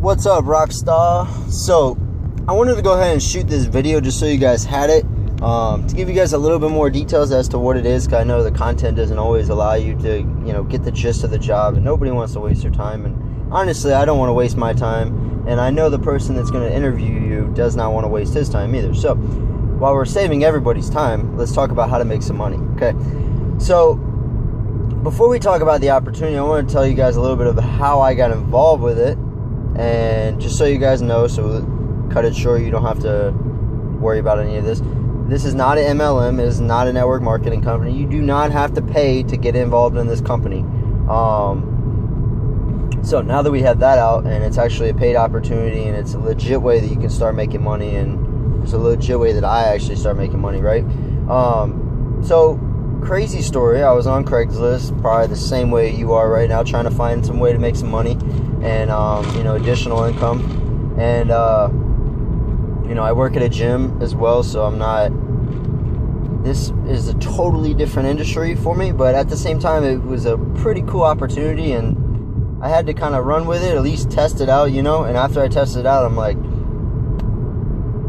What's up, Rockstar? So, I wanted to go ahead and shoot this video just so you guys had it, to give you guys a little bit more details as to what it is, because I know the content doesn't always allow you to, get the gist of the job, and nobody wants to waste your time, and honestly, I don't want to waste my time, and I know the person that's going to interview you does not want to waste his time either. So, while we're saving everybody's time, let's talk about how to make some money, okay? So, before we talk about the opportunity, I want to tell you guys a little bit of how I got involved with it. And just so you guys know, so cut it short, you don't have to worry about any of this. This is not an MLM. It is not a network marketing company. You do not have to pay to get involved in this company. So now that we have that out, and it's actually a paid opportunity, and it's a legit way that you can start making money, and it's a legit way that I actually start making money, right? So, crazy story. I was on Craigslist, probably the same way you are right now, trying to find some way to make some money and additional income. And I work at a gym as well, so I'm not, this is a totally different industry for me, but at the same time it was a pretty cool opportunity, and I had to kind of run with it, at least test it out, and after I tested it out, I'm like,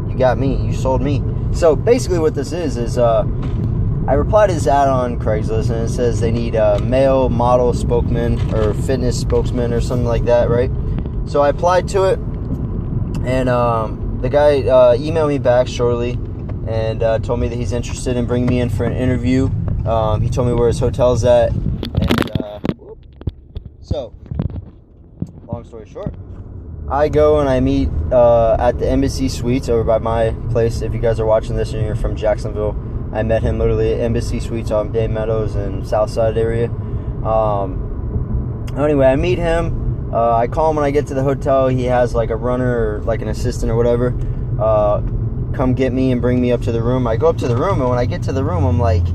you got me, you sold me. So basically what this is I replied to this ad on Craigslist, and it says they need a male model spokesman or fitness spokesman or something like that, right? So I applied to it, and the guy emailed me back shortly and told me that he's interested in bringing me in for an interview. He told me where his hotel's at, and so, long story short, I go and I meet at the Embassy Suites over by my place. If you guys are watching this and you're from Jacksonville, I met him literally at Embassy Suites on Bay Meadows and Southside area. Anyway, I meet him. I call him when I get to the hotel. He has like a runner or like an assistant or whatever come get me and bring me up to the room. I go up to the room, and when I get to the room, I'm like,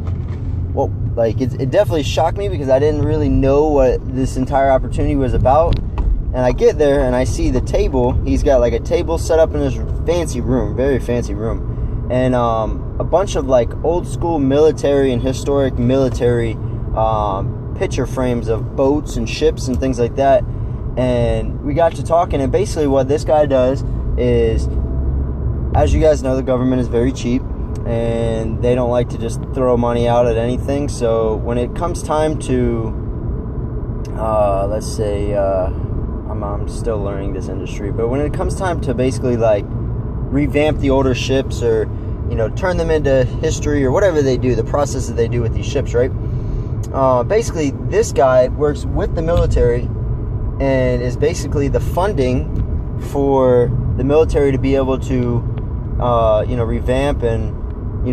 well, like it definitely shocked me because I didn't really know what this entire opportunity was about. And I get there and I see the table. He's got like a table set up in his fancy room, very fancy room. And a bunch of like old school military and historic military picture frames of boats and ships and things like that. And we got to talking, and basically what this guy does is, as you guys know, the government is very cheap and they don't like to just throw money out at anything. So when it comes time to let's say I'm still learning this industry, but when it comes time to basically like revamp the older ships or turn them into history or whatever they do, the process that they do with these ships, right? Basically, this guy works with the military and is basically the funding for the military to be able to, revamp and,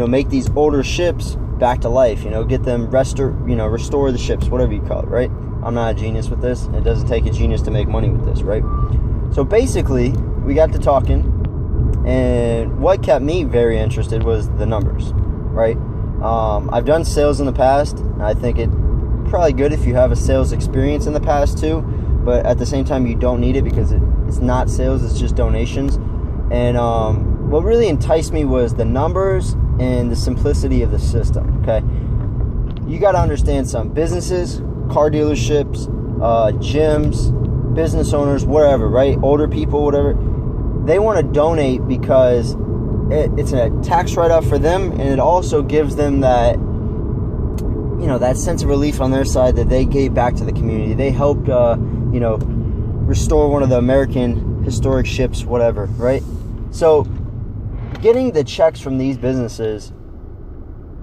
make these older ships back to life, get them restore the ships, whatever you call it, right? I'm not a genius with this. It doesn't take a genius to make money with this, right? So basically, we got to talking. And what kept me very interested was the numbers, right? I've done sales in the past. I think it's probably good if you have a sales experience in the past too, but at the same time you don't need it because it's not sales, it's just donations. And what really enticed me was the numbers and the simplicity of the system, okay? You got to understand some businesses, car dealerships, gyms, business owners, wherever, right? Older people, whatever. They want to donate because it's a tax write-off for them, and it also gives them that, that sense of relief on their side that they gave back to the community. They helped, restore one of the American historic ships, whatever, right? So, getting the checks from these businesses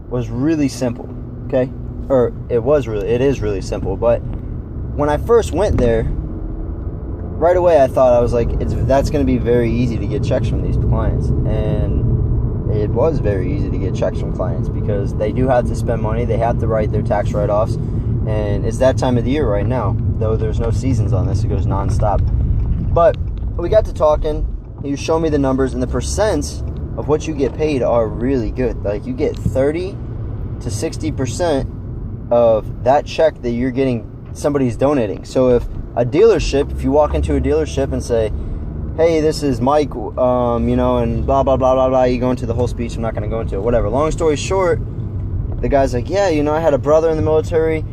was really simple, okay? Or it is really simple, but when I first went there, right away I thought, I was like, that's going to be very easy to get checks from these clients. And it was very easy to get checks from clients because they do have to spend money. They have to write their tax write-offs. And it's that time of the year right now. Though there's no seasons on this. It goes nonstop. But we got to talking. He was showing me the numbers. And the percents of what you get paid are really good. Like you get 30 to 60% of that check that you're getting, somebody's donating. So if you walk into a dealership and say, hey, this is Mike, and blah, blah, blah, blah, blah, you go into the whole speech. I'm not going to go into it, whatever. Long story short, the guy's like, yeah, I had a brother in the military.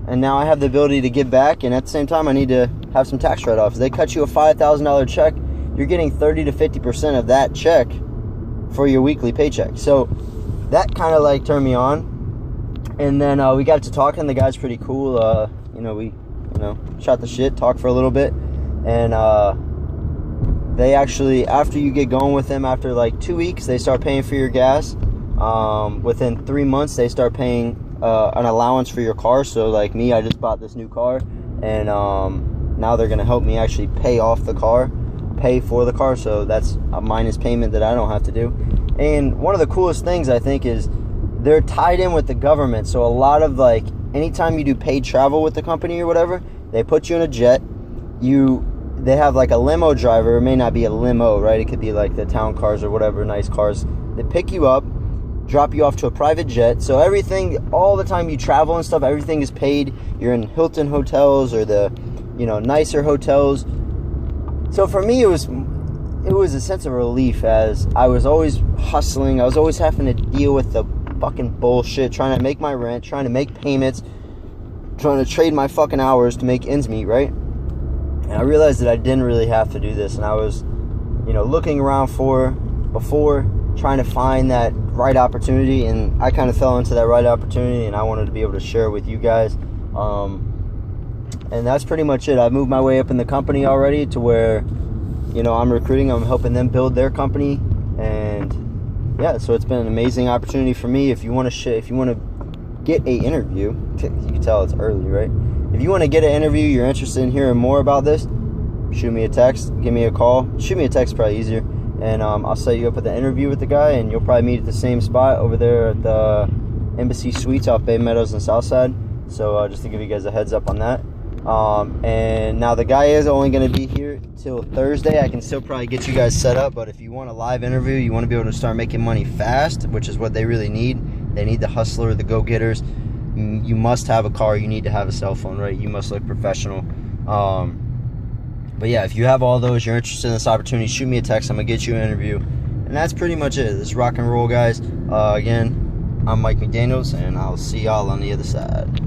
and now I have the ability to give back, and at the same time I need to have some tax write-offs. They cut you a $5,000 check, you're getting 30 to 50% of that check for your weekly paycheck. So that kind of like turned me on. And then we got to talking. The guy's pretty cool. We shot the shit, talked for a little bit, and they actually, after you get going with them, after like 2 weeks, they start paying for your gas. Within 3 months, they start paying an allowance for your car. So like me, I just bought this new car, and now they're gonna help me actually pay off the car, pay for the car. So that's a minus payment that I don't have to do. And one of the coolest things I think is they're tied in with the government. So a lot of like, anytime you do paid travel with the company or whatever, they put you in a jet. They have like a limo driver. It may not be a limo, right? It could be like the town cars or whatever, nice cars. They pick you up, drop you off to a private jet. So everything, all the time you travel and stuff, everything is paid. You're in Hilton hotels or the, nicer hotels. So for me, it was a sense of relief, as I was always hustling. I was always having to deal with the fucking bullshit, trying to make my rent, trying to make payments, trying to trade my fucking hours to make ends meet, right? And I realized that I didn't really have to do this, and I was, looking around before trying to find that right opportunity, and I kind of fell into that right opportunity, and I wanted to be able to share it with you guys. And that's pretty much it. I've moved my way up in the company already to where, I'm recruiting, I'm helping them build their company, and yeah, so it's been an amazing opportunity for me. If you want to get a interview, you can tell it's early, right? If you want to get an interview, you're interested in hearing more about this, shoot me a text, give me a call. Shoot me a text, probably easier, and I'll set you up with an interview with the guy, and you'll probably meet at the same spot over there at the Embassy Suites off Bay Meadows and Southside. So just to give you guys a heads up on that. And now the guy is only going to be here till Thursday. I can still probably get you guys set up, but if you want a live interview, you want to be able to start making money fast, which is what they really need. They need the hustler, the go-getters. You must have a car. You need to have a cell phone, right? You must look professional. But yeah, if you have all those, you're interested in this opportunity, shoot me a text. I'm going to get you an interview. And that's pretty much it. This is rock and roll, guys. Again, I'm Mike McDaniels, and I'll see y'all on the other side.